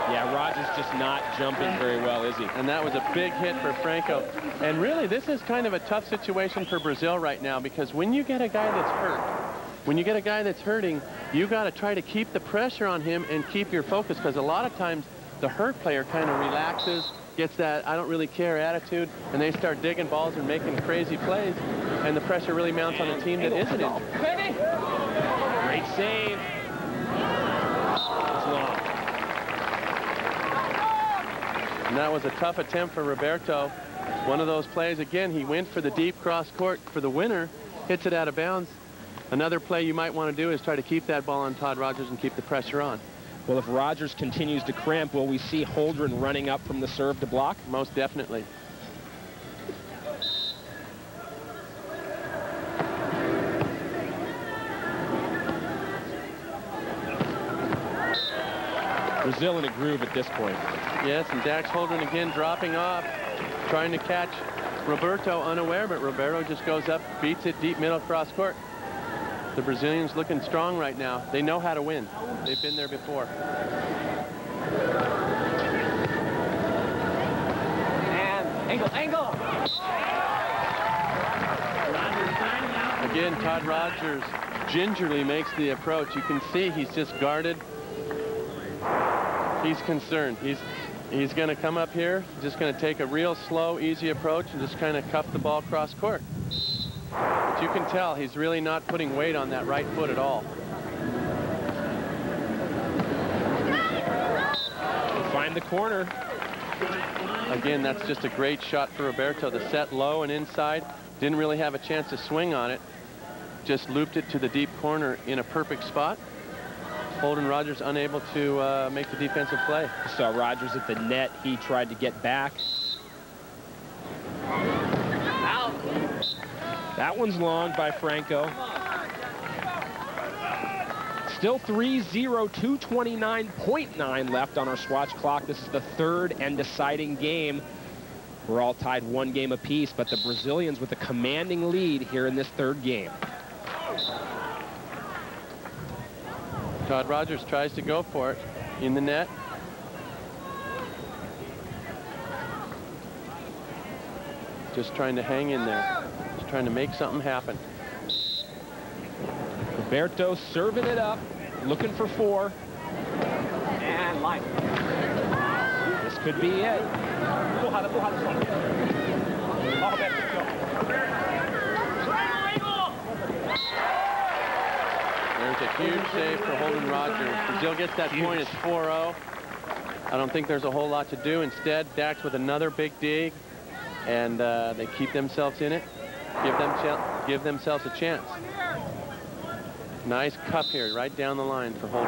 Speaker 1: Yeah, Rogers just not jumping very well, is he?
Speaker 3: And that was a big hit for Franco. And really, this is kind of a tough situation for Brazil right now, because when you get a guy that's hurt, when you get a guy that's hurting, you got to try to keep the pressure on him and keep your focus, because a lot of times the hurt player kind of relaxes, gets that I don't really care attitude, and they start digging balls and making crazy plays, and the pressure really mounts on a team that isn't injured.
Speaker 1: Great save. It's long.
Speaker 3: And that was a tough attempt for Roberto. One of those plays, again, he went for the deep cross court for the winner, hits it out of bounds. Another play you might want to do is try to keep that ball on Todd Rogers and keep the pressure on.
Speaker 1: Well, if Rogers continues to cramp, will we see Holdren running up from the serve to block?
Speaker 3: Most definitely.
Speaker 1: Brazil in a groove at this point.
Speaker 3: Yes, and Dax Holdren again dropping off, trying to catch Roberto unaware, but Roberto just goes up, beats it deep middle cross court. The Brazilians looking strong right now. They know how to win. They've been there before.
Speaker 4: And angle.
Speaker 3: Again, Todd Rogers gingerly makes the approach. You can see he's just guarded. He's concerned. He's going to come up here, just going to take a real slow, easy approach and just kind of cuff the ball cross court. But you can tell he's really not putting weight on that right foot at all.
Speaker 1: Find the corner.
Speaker 3: Again, that's just a great shot for Roberto. The set low and inside. Didn't really have a chance to swing on it. Just looped it to the deep corner in a perfect spot. Holdren Rogers unable to make the defensive play.
Speaker 1: You saw Rogers at the net. He tried to get back.
Speaker 4: Out.
Speaker 1: That one's long by Franco. Still 3-0, 2:29.9 left on our Swatch clock. This is the third and deciding game. We're all tied 1 game apiece, but the Brazilians with a commanding lead here in this third game.
Speaker 3: Todd Rogers tries to go for it in the net. Just trying to hang in there. Just trying to make something happen.
Speaker 1: Roberto serving it up, looking for 4.
Speaker 4: And line.
Speaker 1: This could be it.
Speaker 3: There's a huge save for Holdren Rogers. Brazil gets that point. It's 4-0. I don't think there's a whole lot to do. Instead, Dax with another big dig, and they keep themselves in it, give themselves a chance. Nice cup here, right down the line for Holdren.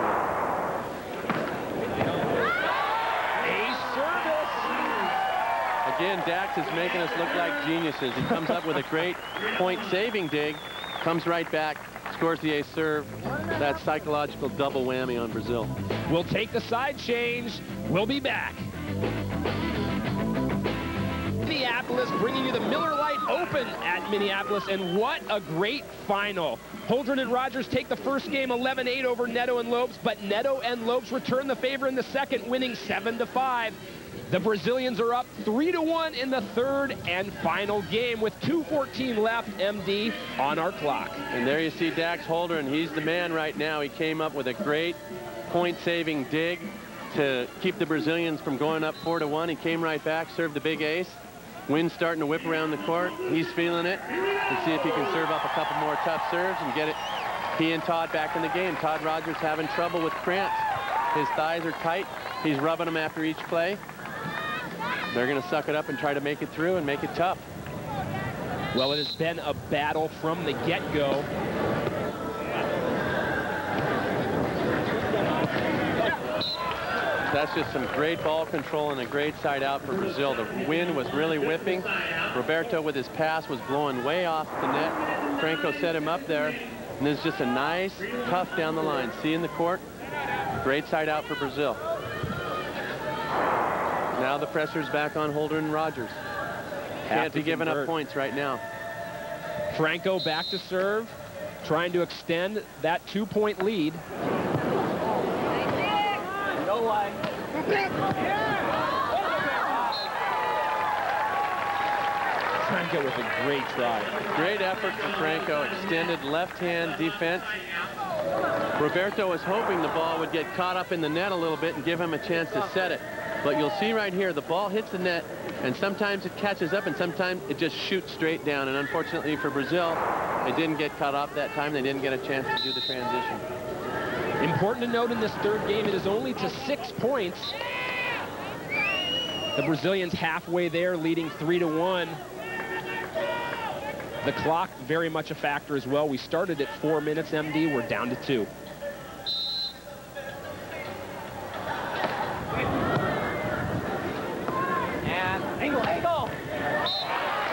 Speaker 3: Again, Dax is making us look like geniuses. He comes up with a great point-saving dig, comes right back, scores the ace serve. That psychological double whammy on Brazil.
Speaker 1: We'll take the side change. We'll be back. Minneapolis bringing you the Miller Lite Open at Minneapolis, and what a great final. Holdren and Rogers take the first game 11-8 over Neto and Lopes, but Neto and Lopes return the favor in the second, winning 7-5. The Brazilians are up 3-1 in the third and final game with 2:14 left, MD, on our clock.
Speaker 3: And there you see Dax Holdren. He's the man right now. He came up with a great point-saving dig to keep the Brazilians from going up 4-1. He came right back, served the big ace. Wind's starting to whip around the court. He's feeling it. Let's see if he can serve up a couple more tough serves and get it. He and Todd back in the game. Todd Rogers having trouble with cramps. His thighs are tight. He's rubbing them after each play. They're going to suck it up and try to make it through and make it tough.
Speaker 1: Well, it has been a battle from the get-go.
Speaker 3: That's just some great ball control and a great side out for Brazil. The wind was really whipping. Roberto with his pass was blowing way off the net. Franco set him up there. And there's just a nice, tough down the line. See in the court? Great side out for Brazil. Now the pressure's back on Holdren and Rogers. Can't be giving up points right now.
Speaker 1: Franco back to serve, trying to extend that 2-point lead.
Speaker 4: No line.
Speaker 1: Franco with a great try.
Speaker 3: Great effort from Franco. Extended left-hand defense. Roberto was hoping the ball would get caught up in the net a little bit and give him a chance to set it. But you'll see right here, the ball hits the net, and sometimes it catches up, and sometimes it just shoots straight down. And unfortunately for Brazil, it didn't get caught up that time. They didn't get a chance to do the transition.
Speaker 1: Important to note in this third game, it is only to 6 points. The Brazilians halfway there, leading 3-1. The clock very much a factor as well. We started at 4 minutes, MD. We're down to 2.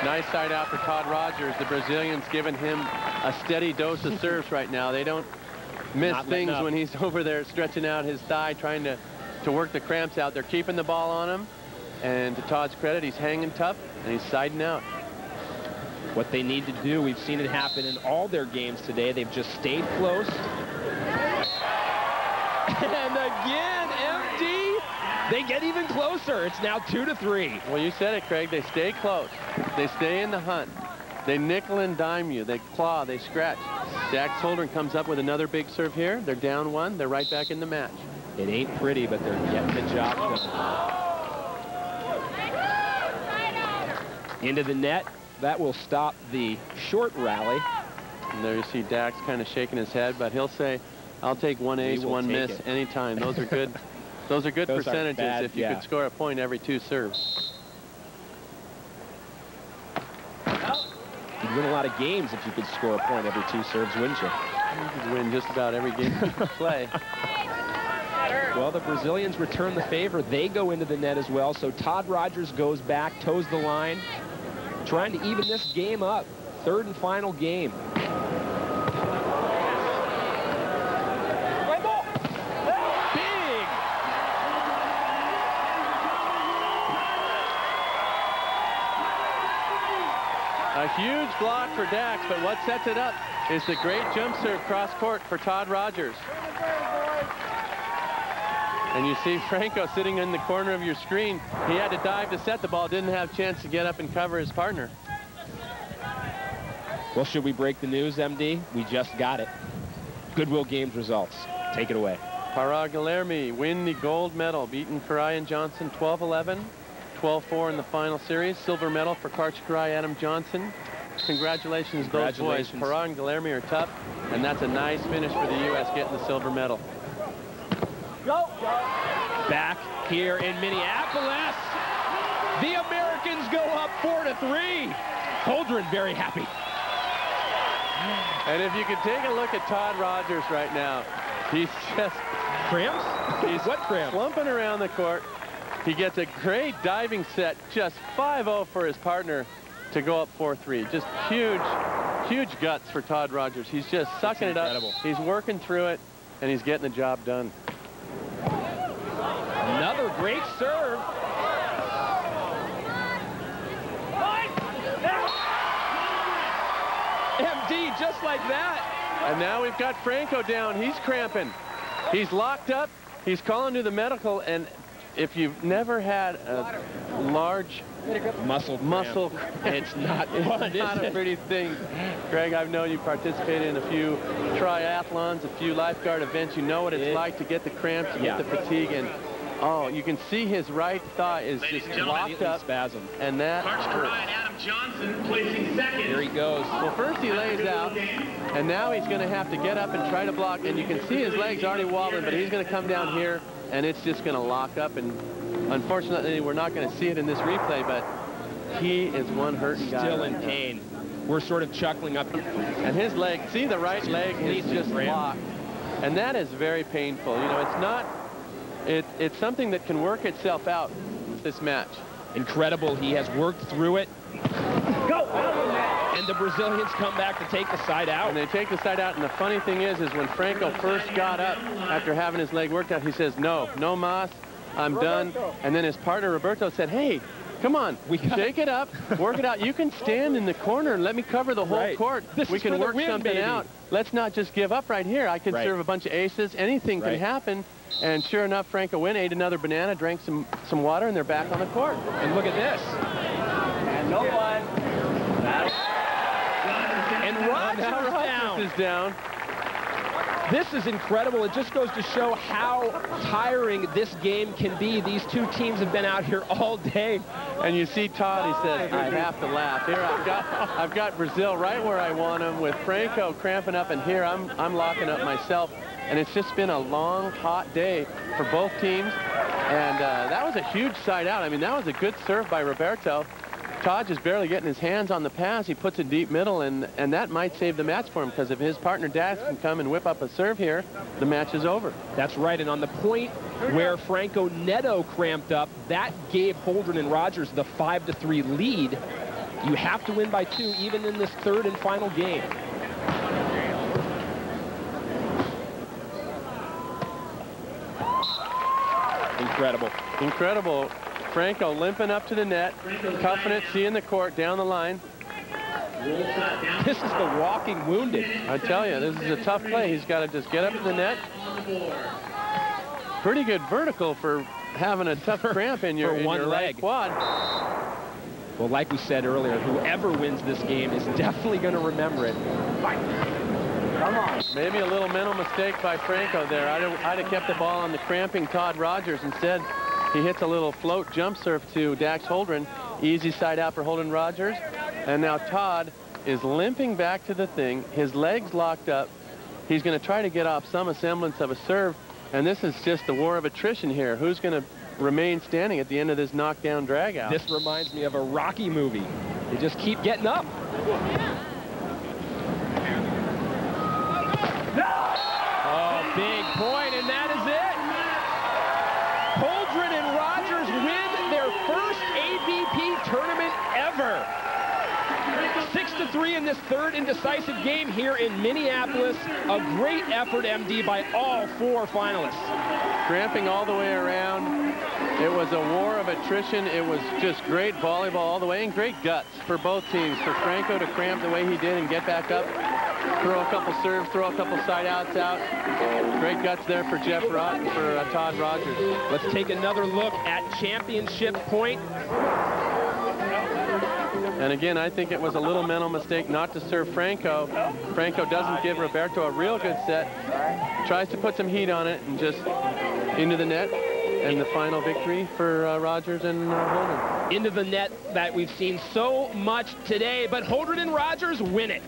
Speaker 3: Nice side out for Todd Rogers. The Brazilians giving him a steady dose of serves right now. They don't miss things when he's over there stretching out his thigh, trying to work the cramps out. They're keeping the ball on him. And to Todd's credit, he's hanging tough, and he's siding out.
Speaker 1: What they need to do, we've seen it happen in all their games today. They've just stayed close. And again, MD, they get even closer. It's now 2-3.
Speaker 3: Well, you said it, Craig. They stay close. They stay in the hunt. They nickel and dime you. They claw. They scratch. Dax Holdren comes up with another big serve here. They're down 1. They're right back in the match.
Speaker 1: It ain't pretty, but they're getting the job done. Into the net. That will stop the short rally.
Speaker 3: And there you see Dax kind of shaking his head, but he'll say, I'll take 1 ace, 1 miss anytime. Those are good. Those are good percentages if you could score a point every 2 serves.
Speaker 1: You'd win a lot of games if you could score a point every 2 serves, wouldn't you?
Speaker 3: You could win just about every game you play.
Speaker 1: Well, the Brazilians return the favor. They go into the net as well. So Todd Rogers goes back, toes the line, trying to even this game up. Third and final game.
Speaker 3: A huge block for Dax, but what sets it up is the great jump serve cross court for Todd Rogers. And you see Franco sitting in the corner of your screen. He had to dive to set the ball, didn't have a chance to get up and cover his partner.
Speaker 1: Well, should we break the news, MD? We just got it. Goodwill Games results. Take it away.
Speaker 3: Pará Guilherme win the gold medal, beating Karai and Johnson 12-11. 12-4 in the final series. Silver medal for Karchikarai, Adam Johnson. Congratulations, those boys. Pará and Guilherme are tough, and that's a nice finish for the U.S. getting the silver medal.
Speaker 1: Back here in Minneapolis, the Americans go up 4-3. Holdren very happy.
Speaker 3: And if you could take a look at Todd Rogers right now, he's just...
Speaker 1: Cramps?
Speaker 3: He's
Speaker 1: what cramps?
Speaker 3: Slumping around the court. He gets a great diving set, just 5-0 for his partner to go up 4-3. Just huge guts for Todd Rogers. He's just sucking it up. He's working through it, and he's getting the job done.
Speaker 1: Another great serve. MD, just like that.
Speaker 3: And now we've got Franco down. He's cramping. He's locked up. He's calling to the medical, and if you've never had a large
Speaker 1: muscle,
Speaker 3: it's not a pretty thing. Greg, I've known you participated in a few triathlons, a few lifeguard events. You know what it's like to get the cramps, to get the fatigue, and oh, you can see his right thigh is just locked up.
Speaker 1: Spasm.
Speaker 3: And that
Speaker 5: Adam Johnson placing second.
Speaker 1: Here he goes.
Speaker 3: Well, first he lays out, and now he's going to have to get up and try to block, and you can see his legs already wobbling, but he's going to come down here, and it's just going to lock up, and unfortunately, we're not going to see it in this replay, but he is one hurting guy.
Speaker 1: Still in pain. We're sort of chuckling up here.
Speaker 3: And his leg, see the right leg is just locked. And that is very painful. You know, it's not, it's something that can work itself out, this match.
Speaker 1: Incredible. He has worked through it.
Speaker 5: Go!
Speaker 1: And the Brazilians come back to take the side out.
Speaker 3: And they take the side out, and the funny thing is when Franco first got up after having his leg worked out, he says, no mas, I'm done. And then his partner, Roberto, said, hey, come on, shake it up, work it out. You can stand in the corner and let me cover the whole court. We can work something out. Let's not just give up right here. I can serve a bunch of aces. Anything can happen. And sure enough, Franco went, ate another banana, drank some water, and they're back on the court.
Speaker 1: And look at this.
Speaker 4: And no one.
Speaker 1: And Rogers
Speaker 3: is down.
Speaker 1: This is incredible. It just goes to show how tiring this game can be. These two teams have been out here all day.
Speaker 3: And you see Todd, he says, I have to laugh. Here, I've got Brazil right where I want him with Franco cramping up, and here I'm locking up myself. And it's just been a long, hot day for both teams. And that was a huge side out. I mean, that was a good serve by Roberto. Todd just barely getting his hands on the pass. He puts it deep middle, and that might save the match for him, because if his partner Dax can come and whip up a serve here, the match is over.
Speaker 1: That's right, and on the point where Franco Neto cramped up, that gave Holdren and Rogers the 5-3 lead. You have to win by 2, even in this third and final game. Incredible.
Speaker 3: Incredible. Franco limping up to the net, cuffing it, seeing the court down the line.
Speaker 1: This is the walking wounded.
Speaker 3: I tell you, this is a tough play. He's got to just get up to the net. Pretty good vertical for having a tough cramp in your, right quad.
Speaker 1: Well, like we said earlier, whoever wins this game is definitely going to remember it.
Speaker 3: Come on. Maybe a little mental mistake by Franco there. I'd have kept the ball on the cramping Todd Rogers. Instead, he hits a little float jump serve to Dax Holdren. Easy side out for Holdren Rogers. And now Todd is limping back to the thing. His legs locked up. He's going to try to get off some semblance of a serve. And this is just the war of attrition here. Who's going to remain standing at the end of this knockdown drag out?
Speaker 1: This reminds me of a Rocky movie. They just keep getting up. Oh, big point, and that is it. Holdren and Rogers win their first AVP tournament ever. 6-3 in this third and decisive game here in Minneapolis. A great effort, MD, by all 4 finalists.
Speaker 3: Cramping all the way around. It was a war of attrition. It was just great volleyball all the way, and great guts for both teams. For Franco to cramp the way he did and get back up, throw a couple serves, throw a couple side outs out. Great guts there for Jeff Rott and for Todd Rogers.
Speaker 1: Let's take another look at championship point.
Speaker 3: And again, I think it was a little mental mistake not to serve Franco. Franco doesn't give Roberto a real good set. Tries to put some heat on it and just into the net. And the final victory for Rogers and Holdren.
Speaker 1: Into the net that we've seen so much today, but Holdren and Rogers win it.